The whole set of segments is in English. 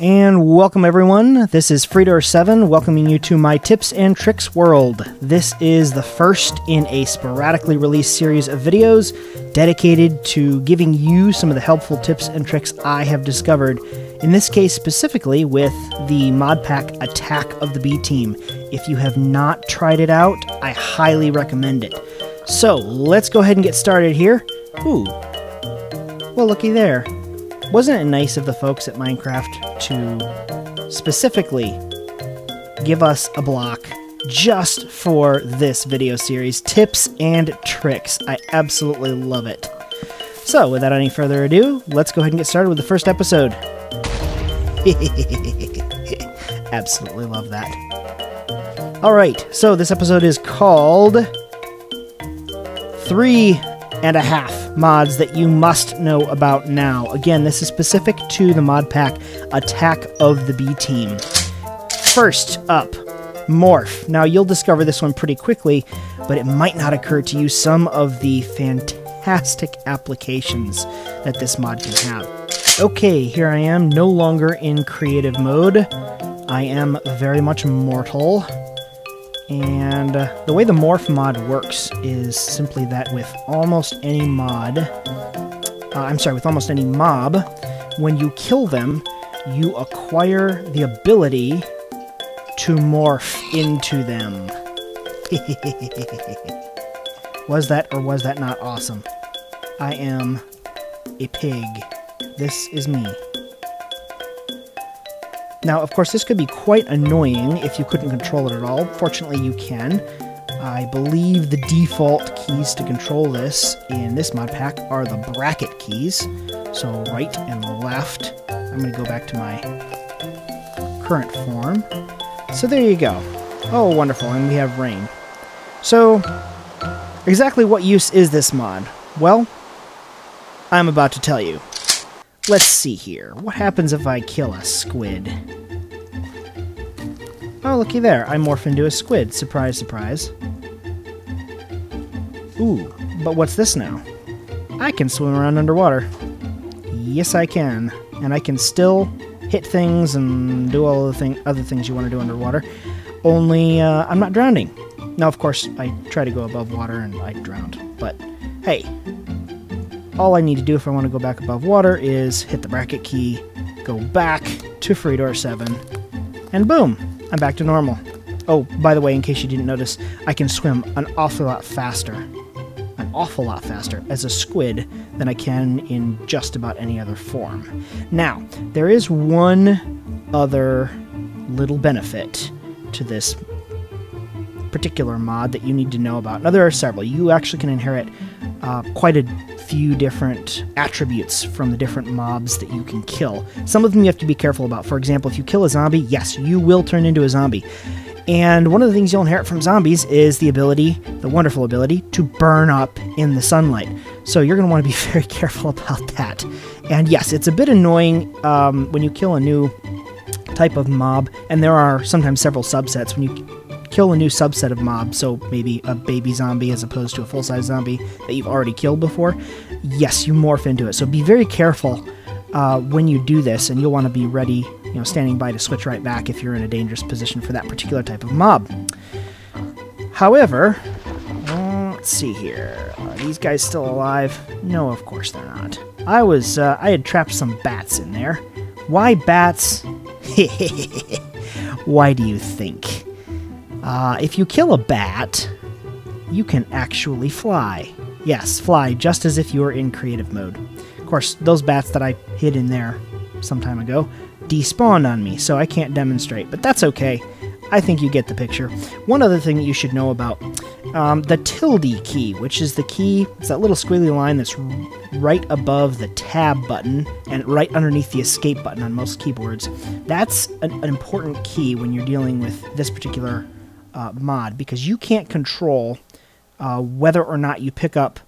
And welcome everyone, this is Freedor7 welcoming you to my tips and tricks world. This is the first in a sporadically released series of videos dedicated to giving you some of the helpful tips and tricks I have discovered, in this case specifically with the mod pack Attack of the B Team. If you have not tried it out, I highly recommend it. So let's go ahead and get started here. Ooh, well looky there. Wasn't it nice of the folks at Minecraft to specifically give us a block just for this video series, tips and tricks? I absolutely love it. So without any further ado, let's go ahead and get started with the first episode. Absolutely love that. Alright, so this episode is called 3.5 mods that you must know about now. Again, this is specific to the mod pack Attack of the B Team. First up, Morph. Now, you'll discover this one pretty quickly, but it might not occur to you some of the fantastic applications that this mod can have. Okay, here I am, no longer in creative mode. I am very much mortal. And the way the Morph mod works is simply that with almost any mod, with almost any mob, when you kill them, you acquire the ability to morph into them. Was that or was that not awesome? I am a pig. This is me. Now, of course, this could be quite annoying if you couldn't control it at all. Fortunately, you can. I believe the default keys to control this in this mod pack are the bracket keys. So right and left. I'm going to go back to my current form. So there you go. Oh, wonderful. And we have rain. So, exactly what use is this mod? Well, I'm about to tell you. Let's see here. What happens if I kill a squid? Oh, looky there. I morph into a squid. Surprise, surprise. Ooh, but what's this now? I can swim around underwater. Yes, I can. And I can still hit things and do all the other things you want to do underwater. Only, I'm not drowning. Now, of course, I try to go above water and I drowned. But, hey. All I need to do if I want to go back above water is hit the bracket key, go back to Freedor7, and boom, I'm back to normal. Oh, by the way, in case you didn't notice, I can swim an awful lot faster as a squid than I can in just about any other form. Now, there is one other little benefit to this particular mod that you need to know about. Now, there are several. You actually can inherit quite a few different attributes from the different mobs that you can kill. Some of them you have to be careful about. For example, if you kill a zombie, yes, you will turn into a zombie. And one of the things you'll inherit from zombies is the ability, the wonderful ability, to burn up in the sunlight. So you're going to want to be very careful about that. And yes, it's a bit annoying when you kill a new type of mob, and there are sometimes several subsets. When you kill a new subset of mobs, so maybe a baby zombie as opposed to a full-size zombie that you've already killed before, yes, you morph into it. So be very careful when you do this, and you'll want to be ready, standing by to switch right back if you're in a dangerous position for that particular type of mob. However, let's see here. Are these guys still alive? No, of course they're not. I had trapped some bats in there. Why bats? Why do you think? If you kill a bat, you can actually fly. Yes, fly, just as if you were in creative mode. Of course, those bats that I hid in there some time ago despawned on me, so I can't demonstrate, but that's okay. I think you get the picture. One other thing that you should know about, the tilde key, which is the key, it's that little squiggly line that's right above the tab button and right underneath the escape button on most keyboards. That's an important key when you're dealing with this particular mod, because you can't control whether or not you pick up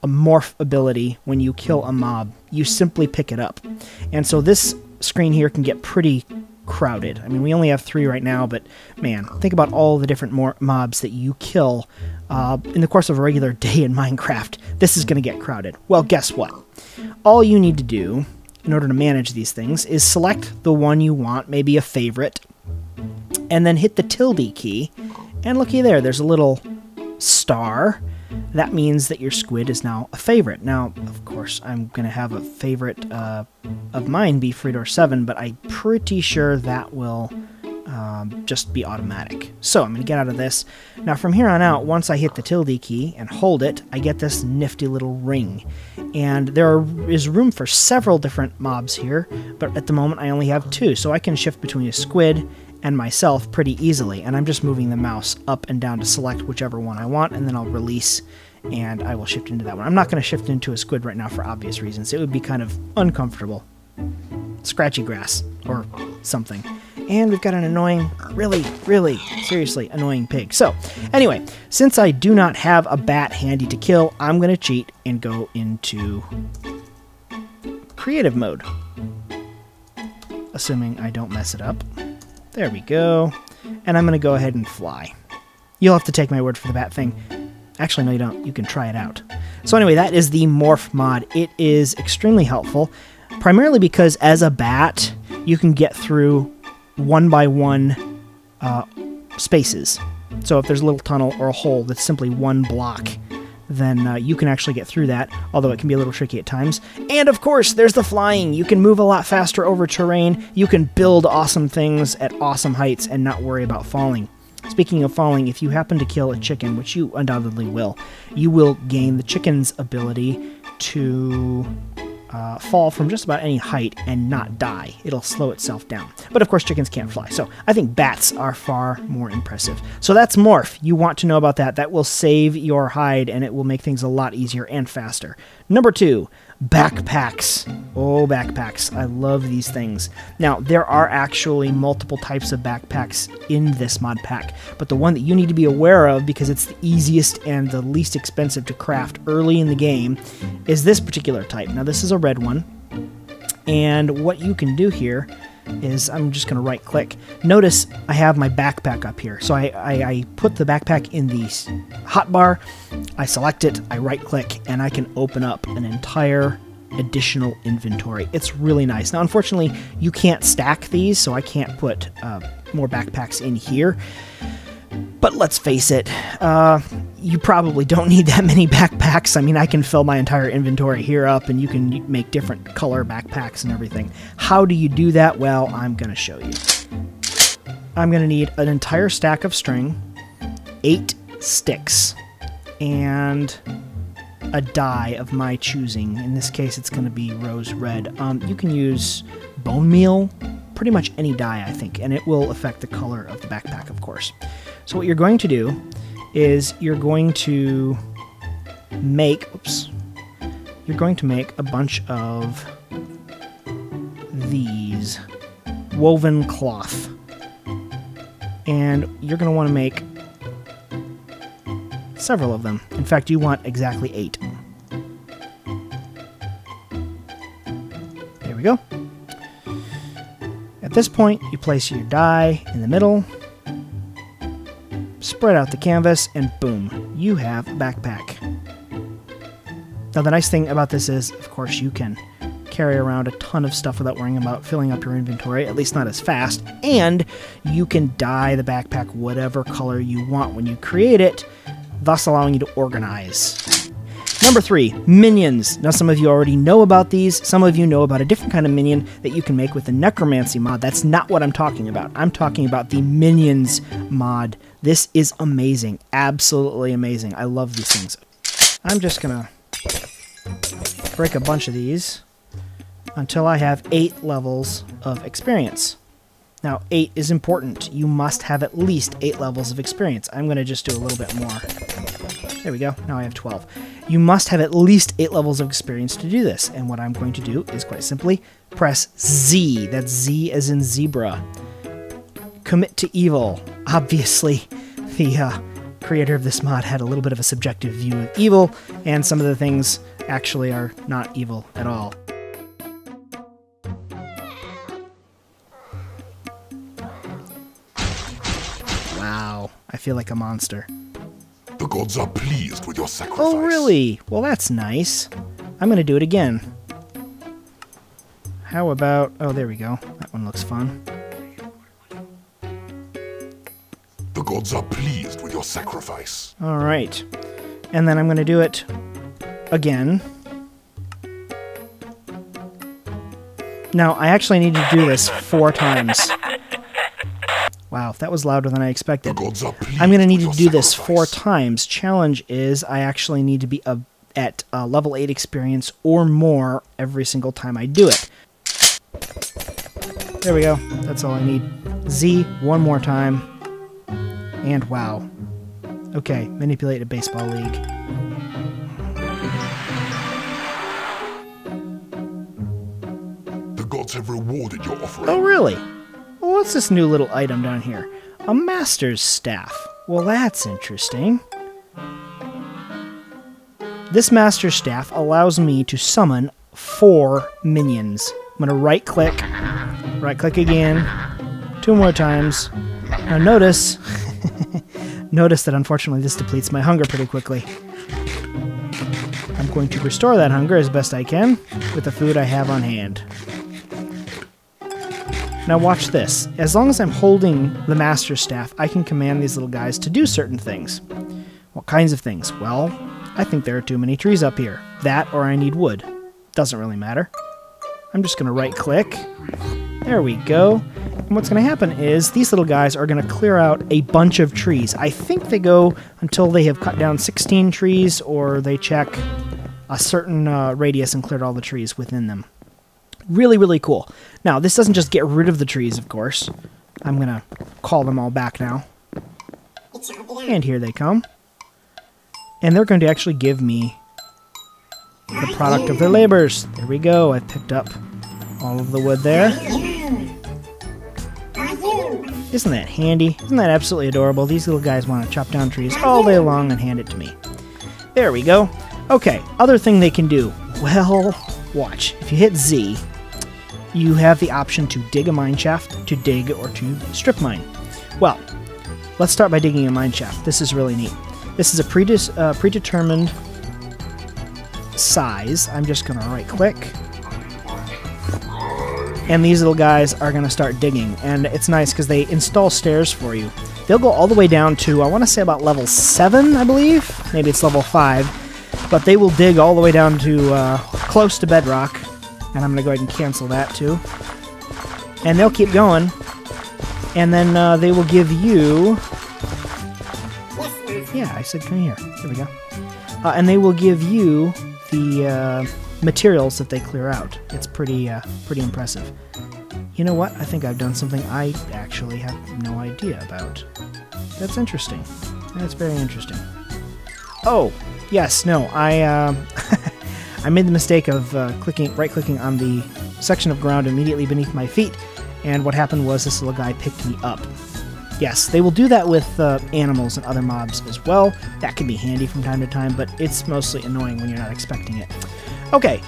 a morph ability when you kill a mob. You simply pick it up. And so this screen here can get pretty crowded. I mean, we only have 3 right now, but man, think about all the different mobs that you kill in the course of a regular day in Minecraft. This is going to get crowded. Well, guess what? All you need to do in order to manage these things, is select the one you want, maybe a favorite, and then hit the tilde key, and looky there, there's a little star. That means that your squid is now a favorite. Now, of course, I'm going to have a favorite of mine be Freedor 7, but I'm pretty sure that will just be automatic. So I'm going to get out of this. Now from here on out, once I hit the tilde key and hold it, I get this nifty little ring. And there is room for several different mobs here, but at the moment I only have 2, so I can shift between a squid and myself pretty easily. And I'm just moving the mouse up and down to select whichever one I want, and then I'll release and I will shift into that one. I'm not going to shift into a squid right now for obvious reasons. It would be kind of uncomfortable. Scratchy grass or something. And we've got an annoying, really, seriously annoying pig. So, anyway, since I do not have a bat handy to kill, I'm going to cheat and go into creative mode. Assuming I don't mess it up. There we go. And I'm going to go ahead and fly. You'll have to take my word for the bat thing. Actually, no, you don't. You can try it out. So anyway, that is the Morph mod. It is extremely helpful, primarily because as a bat, you can get through one-by-one spaces. So if there's a little tunnel or a hole that's simply one block, then you can actually get through that, although it can be a little tricky at times. And of course, there's the flying. You can move a lot faster over terrain. You can build awesome things at awesome heights and not worry about falling. Speaking of falling, if you happen to kill a chicken, which you undoubtedly will, you will gain the chicken's ability to fall from just about any height and not die. It'll slow itself down. But of course, chickens can't fly, so I think bats are far more impressive. So that's Morph. You want to know about that. That will save your hide, and it will make things a lot easier and faster. Number 2, backpacks. Oh, backpacks. I love these things. Now, there are actually multiple types of backpacks in this mod pack, but the one that you need to be aware of, because it's the easiest and the least expensive to craft early in the game, is this particular type. Now, this is a red one, and what you can do here is, I'm just going to right click. Notice I have my backpack up here. So I put the backpack in the hotbar, I select it, I right click, and I can open up an entire additional inventory. It's really nice. Now unfortunately you can't stack these, so I can't put more backpacks in here. But let's face it, you probably don't need that many backpacks. I mean, I can fill my entire inventory here up, and you can make different color backpacks and everything. How do you do that? Well, I'm going to show you. I'm going to need an entire stack of string, 8 sticks, and a dye of my choosing. In this case, it's going to be rose red. You can use bone meal, pretty much any dye, I think, and it will affect the color of the backpack, of course. So what you're going to do is you're going to make, you're going to make a bunch of these woven cloth. And you're going to want to make several of them. In fact, you want exactly 8. There we go. At this point, you place your dye in the middle, spread out the canvas, and boom, you have a backpack. Now the nice thing about this is, of course, you can carry around a ton of stuff without worrying about filling up your inventory, at least not as fast, and you can dye the backpack whatever color you want when you create it, thus allowing you to organize. Number 3, minions. Now some of you already know about these, some of you know about a different kind of minion that you can make with the necromancy mod. That's not what I'm talking about. I'm talking about the minions mod. This is amazing. Absolutely amazing. I love these things. I'm just gonna break a bunch of these until I have 8 levels of experience. Now, 8 is important. You must have at least 8 levels of experience. I'm gonna just do a little bit more. There we go. Now I have 12. You must have at least 8 levels of experience to do this. And what I'm going to do is quite simply press Z. That's Z as in zebra. Commit to evil. Obviously, the creator of this mod had a little bit of a subjective view of evil, and some of the things actually are not evil at all. Wow, I feel like a monster. The gods are pleased with your sacrifice. Oh, really? Well, that's nice. I'm going to do it again. How about... Oh, there we go. That one looks fun. The gods are pleased with your sacrifice. Alright. And then I'm going to do it again. Now, I actually need to do this 4 times. Wow, that was louder than I expected. I'm going to need to do this 4 times. Challenge is I actually need to be at level 8 experience or more every single time I do it. There we go. That's all I need. Z, 1 more time. And wow. Okay, manipulate a baseball league. The gods have rewarded your offering. Oh, really? Well, what's this new little item down here? A master's staff. Well, that's interesting. This master's staff allows me to summon 4 minions. I'm going to right-click again, 2 more times. Now notice, notice that unfortunately this depletes my hunger pretty quickly. I'm going to restore that hunger as best I can with the food I have on hand. Now watch this. As long as I'm holding the Master Staff, I can command these little guys to do certain things. What kinds of things? Well, I think there are too many trees up here. That or I need wood. Doesn't really matter. I'm just going to right-click. There we go. And what's going to happen is these little guys are going to clear out a bunch of trees. I think they go until they have cut down 16 trees or they check a certain radius and cleared all the trees within them. Really, really cool. Now, this doesn't just get rid of the trees, of course. I'm going to call them all back now. And here they come. And they're going to actually give me the product of their labors. There we go. I've picked up all of the wood there. Isn't that handy? Isn't that absolutely adorable? These little guys want to chop down trees all day long and hand it to me. There we go. Okay, other thing they can do. Well, watch. If you hit Z, you have the option to dig a mine shaft, to dig, or to strip mine. Well, let's start by digging a mine shaft. This is really neat. This is a predetermined size. I'm just going to right-click. And these little guys are going to start digging. And it's nice because they install stairs for you. They'll go all the way down to, I want to say about level 7, I believe. Maybe it's level 5. But they will dig all the way down to close to bedrock. And I'm going to go ahead and cancel that too. And they'll keep going. And then they will give you... Yeah, I said come here. There we go. And they will give you the materials that they clear out. It's pretty impressive. You know what? I think I've done something I actually have no idea about. That's interesting. That's very interesting. Oh, yes, no, I I made the mistake of right-clicking on the section of ground immediately beneath my feet, and what happened was this little guy picked me up. Yes, they will do that with animals and other mobs as well. That can be handy from time to time, but it's mostly annoying when you're not expecting it. Okay,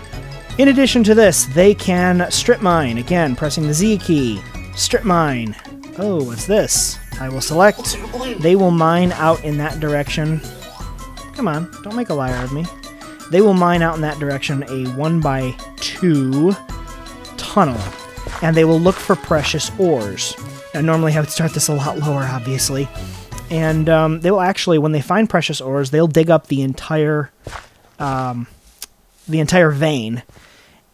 in addition to this, they can strip mine. Again, pressing the Z key. Strip mine. Oh, what's this? I will select. They will mine out in that direction. Come on, don't make a liar of me. They will mine out in that direction a 1x2 tunnel, and they will look for precious ores. Now, normally I would start this a lot lower, obviously, and they will actually, when they find precious ores, they'll dig up the entire vein,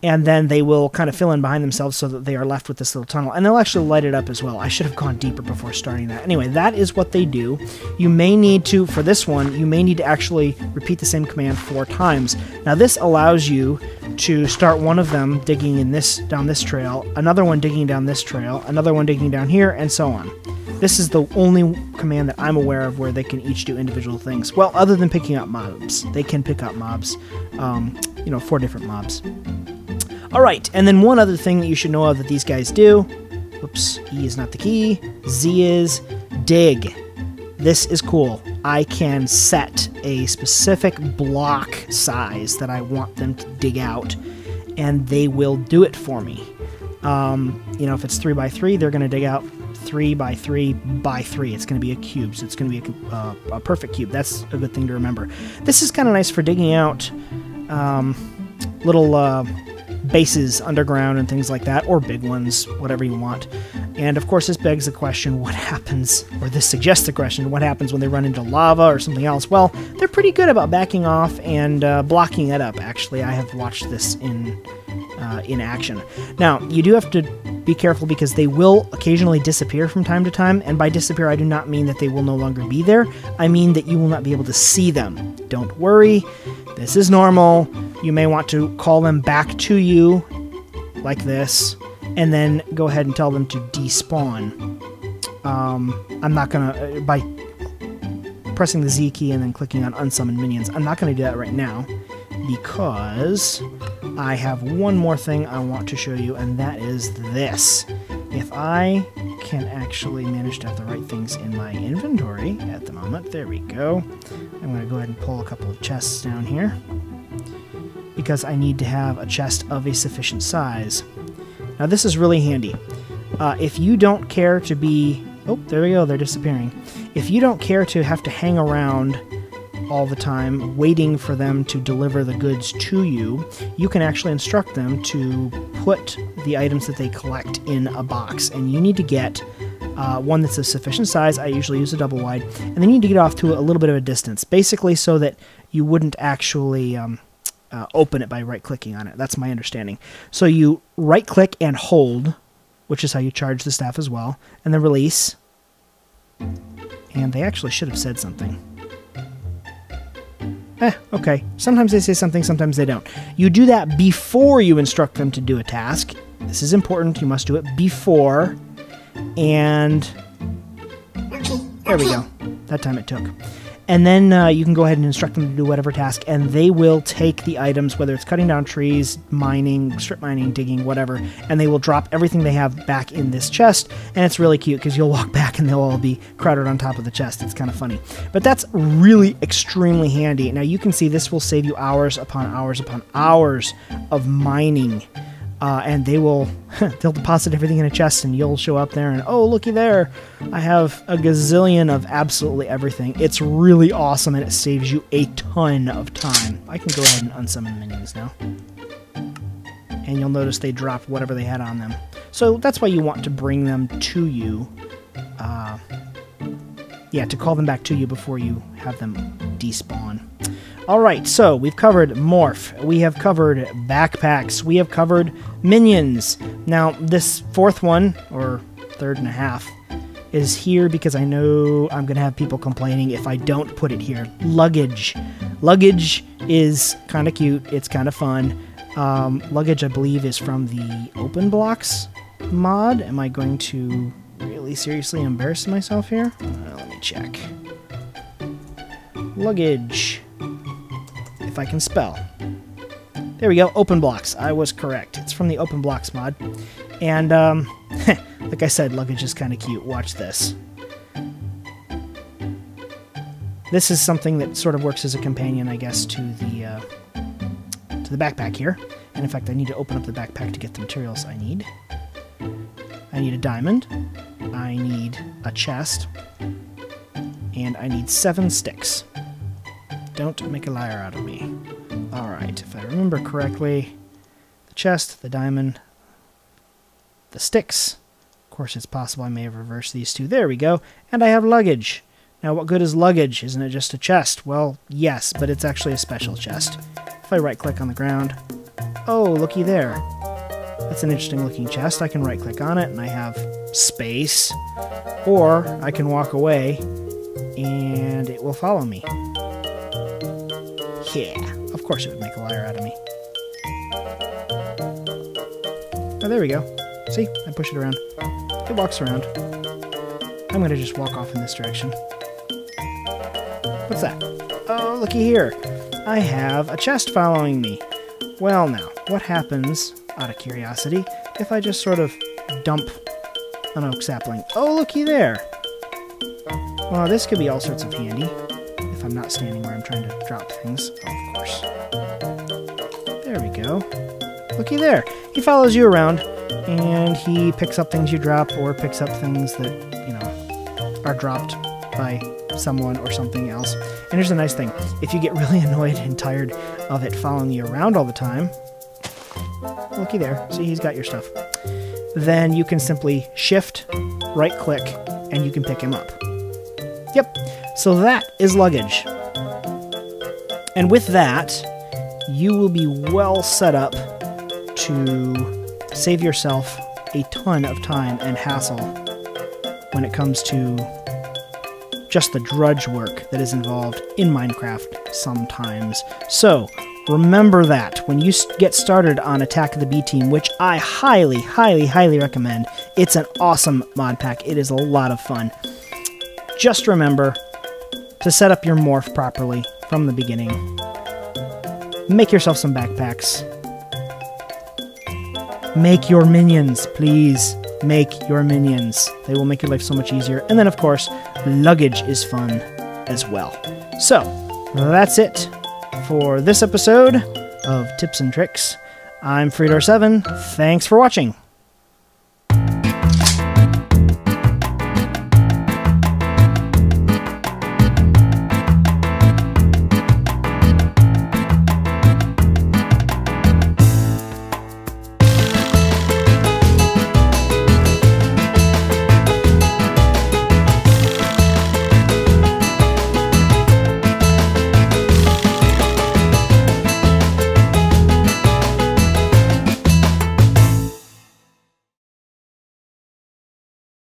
and then they will kind of fill in behind themselves so that they are left with this little tunnel. And they'll actually light it up as well. I should have gone deeper before starting that. Anyway, that is what they do. You may need to, for this one, you may need to actually repeat the same command 4 times. Now this allows you to start one of them digging down this trail, another one digging down this trail, another one digging down here, and so on. This is the only command that I'm aware of where they can each do individual things. Well, other than picking up mobs. They can pick up mobs. 4 different mobs. Alright, and then one other thing that you should know of that these guys do. Whoops, E is not the key. Z is dig. This is cool. I can set a specific block size that I want them to dig out, and they will do it for me. If it's 3x3, they're going to dig out 3x3x3. It's going to be a cube, so it's going to be a perfect cube. That's a good thing to remember. This is kind of nice for digging out little bases underground and things like that, or big ones, whatever you want. And of course, this begs the question, what happens, or this suggests the question, what happens when they run into lava or something else? Well, they're pretty good about backing off and blocking it up, actually. I have watched this in action. Now, you do have to be careful because they will occasionally disappear from time to time, and by disappear, I do not mean that they will no longer be there. I mean that you will not be able to see them. Don't worry, this is normal. You may want to call them back to you, like this, and then go ahead and tell them to despawn. I'm not gonna, by pressing the Z key and then clicking on Unsummon Minions, I'm not gonna do that right now, because I have one more thing I want to show you, and that is this. If I can actually manage to have the right things in my inventory at the moment, there we go. I'm going to go ahead and pull a couple of chests down here, because I need to have a chest of a sufficient size. Now this is really handy. If you don't care to be... Oh, there we go, they're disappearing. If you don't care to have to hang around all the time waiting for them to deliver the goods to you, you can actually instruct them to put the items that they collect in a box, and you need to get one that's of sufficient size. I usually use a double wide, and then you need to get off to a little bit of a distance, basically so that you wouldn't actually open it by right-clicking on it. That's my understanding. So you right-click and hold, which is how you charge the staff as well, and then release. And they actually should have said something. Okay. Sometimes they say something, sometimes they don't. You do that before you instruct them to do a task. This is important. You must do it before. And there we go. That time it took. And then you can go ahead and instruct them to do whatever task, and they will take the items, whether it's cutting down trees, mining, strip mining, digging, whatever, and they will drop everything they have back in this chest. And it's really cute because you'll walk back and they'll all be crowded on top of the chest. It's kind of funny. But that's really extremely handy. Now you can see this will save you hours upon hours upon hours of mining. And they'll deposit everything in a chest, and you'll show up there and, oh, looky there, I have a gazillion of absolutely everything. It's really awesome, and it saves you a ton of time. I can go ahead and unsummon minions now. And you'll notice they drop whatever they had on them. So that's why you want to bring them to you. Yeah, to call them back to you before you have them despawn. Alright, so we've covered Morph, we have covered backpacks, we have covered minions. Now, this fourth one, or third and a half, is here because I know I'm going to have people complaining if I don't put it here. Luggage. Luggage is kind of cute, it's kind of fun. Luggage, I believe, is from the Open Blocks mod. Am I going to really seriously embarrass myself here? Let me check. Luggage. If I can spell. There we go, Open Blocks. I was correct. It's from the Open Blocks mod. And, like I said, Luggage is kind of cute. Watch this. This is something that sort of works as a companion, I guess, to the backpack here. And in fact, I need to open up the backpack to get the materials I need. I need a diamond. I need a chest. And I need 7 sticks. Don't make a liar out of me. Alright, if I remember correctly, the chest, the diamond, the sticks. Of course, it's possible I may have reversed these two. There we go. And I have luggage. Now, what good is luggage? Isn't it just a chest? Well, yes, but it's actually a special chest. If I right-click on the ground... Oh, looky there. That's an interesting looking chest. I can right-click on it, and I have space. Or, I can walk away, and it will follow me. Yeah, of course it would make a liar out of me. Oh, there we go. See? I push it around. It walks around. I'm going to just walk off in this direction. What's that? Oh, looky here. I have a chest following me. Well now, what happens, out of curiosity, if I just sort of dump an oak sapling? Oh, looky there. Well, this could be all sorts of handy. If I'm not standing where I'm trying to drop things. Oh, of course. There we go. Looky there. He follows you around, and he picks up things you drop, or picks up things that, you know, are dropped by someone or something else. And here's the nice thing. If you get really annoyed and tired of it following you around all the time, looky there. See, he's got your stuff. Then you can simply shift, right-click, and you can pick him up. Yep, so that is Luggage. And with that, you will be well set up to save yourself a ton of time and hassle when it comes to just the drudge work that is involved in Minecraft sometimes. So, remember that when you get started on Attack of the B-Team, which I highly, highly, highly recommend. It's an awesome mod pack. It is a lot of fun. Just remember to set up your morph properly from the beginning. Make yourself some backpacks. Make your minions, please. Make your minions. They will make your life so much easier. And then, of course, Luggage is fun as well. So, that's it for this episode of Tips and Tricks. I'm Freedor7. Thanks for watching.